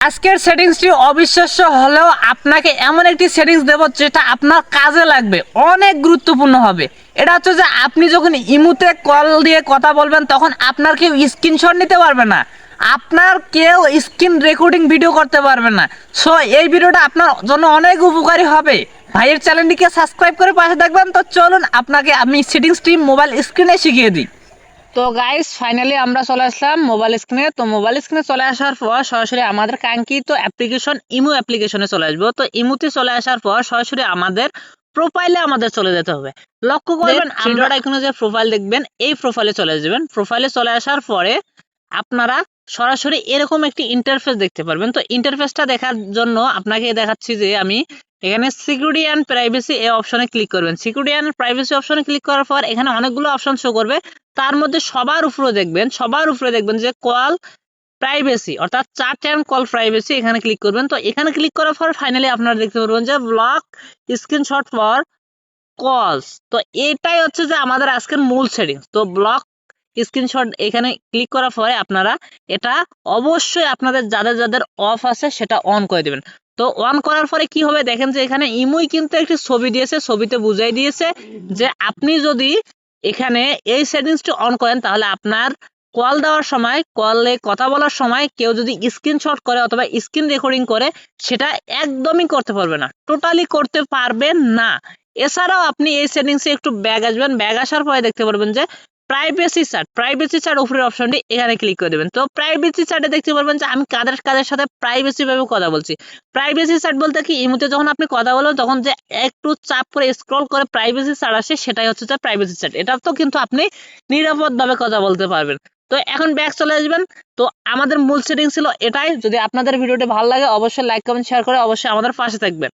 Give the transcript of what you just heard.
আজকের সেটিংসটি অবিশ্বাস্য হলেও আপনাকে এমন একটি সেটিংস দেব যেটা আপনার কাজে লাগবে, অনেক গুরুত্বপূর্ণ হবে। এটা হচ্ছে যে আপনি যখন ইমুতে কল দিয়ে কথা বলবেন তখন আপনার কেউ স্ক্রিনশট নিতে পারবে না, আপনার কেউ স্ক্রিন রেকর্ডিং ভিডিও করতে পারবে না। সো এই ভিডিওটা আপনার জন্য অনেক উপকারী হবে। ভাইয়ের চ্যানেলটিকে সাবস্ক্রাইব করে পাশে থাকবেন। তো চলুন আপনাকে আমি সেটিংসটি মোবাইল স্ক্রিনে শিখিয়ে দিই। তো গাইস ফাইনালি আমরা চলে আসলাম মোবাইল স্ক্রিনে। তো মোবাইল স্ক্রিনে চলে আসার পর সরাসরি আমাদের কাঙ্ক্ষিত অ্যাপ্লিকেশন ইমো অ্যাপ্লিকেশনে চলে আসবো। তো ইমোতে চলে আসার পর সরাসরি আমাদের প্রোফাইলে আমাদের চলে যেতে হবে। লক্ষ্য করবেন আমরা এখানে যে প্রোফাইল দেখবেন এই প্রোফাইলে চলে যাবেন। প্রোফাইলে চলে আসার পরে আপনারা সরাসরি এরকম একটি ইন্টারফেস দেখতে পারবেন। তো ইন্টারফেসটা দেখার জন্য আপনাকে দেখাচ্ছি যে আমি এখানে সিকিউরিটি অ্যান্ড প্রাইভেসি এই অপশনে ক্লিক করবেন। সিকিউরিটি অ্যান্ড প্রাইভেসি অপশনে ক্লিক করার পর এখানে অনেকগুলো অপশন শো করবে। তার মধ্যে সবার উপরে দেখবেন যে কল প্রাইভেসি অর্থাৎ চ্যাট এন্ড কল প্রাইভেসি, এখানে ক্লিক করবেন। তো এখানে ক্লিক করার পর ফাইনালি আপনারা দেখতে পারবেন যে ব্লক স্ক্রিনশট ফর কলস। তো এটাই হচ্ছে যে আমাদের আজকের মূল সেটিংস। তো ব্লক স্ক্রিনশট এখানে ক্লিক করার পরে আপনারা এটা অবশ্যই আপনাদের যাদের যাদের অফ আছে সেটা অন করে দিবেন। তো অন করার পরে কি হবে দেখেন যে এখানে ইমোই কিন্তু একটি ছবি দিয়েছে, ছবিতে বুঝাই দিয়েছে যে আপনি যদি এখানে এই সেটিংসটি অন করেন তাহলে আপনার কল দেওয়ার সময়, কলে কথা বলার সময় কেউ যদি স্ক্রিনশট করে অথবা স্ক্রিন রেকর্ডিং করে সেটা একদমই করতে পারবে না, টোটালি করতে পারবেন না। এছাড়াও আপনি এই সেটিংসে একটু ব্যাগ আসবেন, ব্যাগ আসার পরে দেখতে পারবেন যে প্রাইভেসি চ্যাট উপরের অপশনটি এখানে ক্লিক করে দেবেন। তো প্রাইভেসি চ্যাটে দেখতে পারবেন যে আমি কাদের কাদের সাথে প্রাইভেসি ভাবে কথা বলছি। প্রাইভেসি চ্যাট বলতে কি ইমোতে যখন আপনি কথা বলেন তখন যে একটু চাপ করে স্ক্রল করে প্রাইভেসি চ্যাট আসে সেটাই হচ্ছে যে প্রাইভেসি চ্যাট। এটা তো কিন্তু আপনি নিরাপদভাবে কথা বলতে পারবেন। তো এখন ব্যাক চলে আসবেন। তো আমাদের মূল সেটিং ছিল এটাই। যদি আপনাদের ভিডিওটি ভালো লাগে অবশ্যই লাইক কমেন্ট শেয়ার করে অবশ্যই আমাদের পাশে থাকবেন।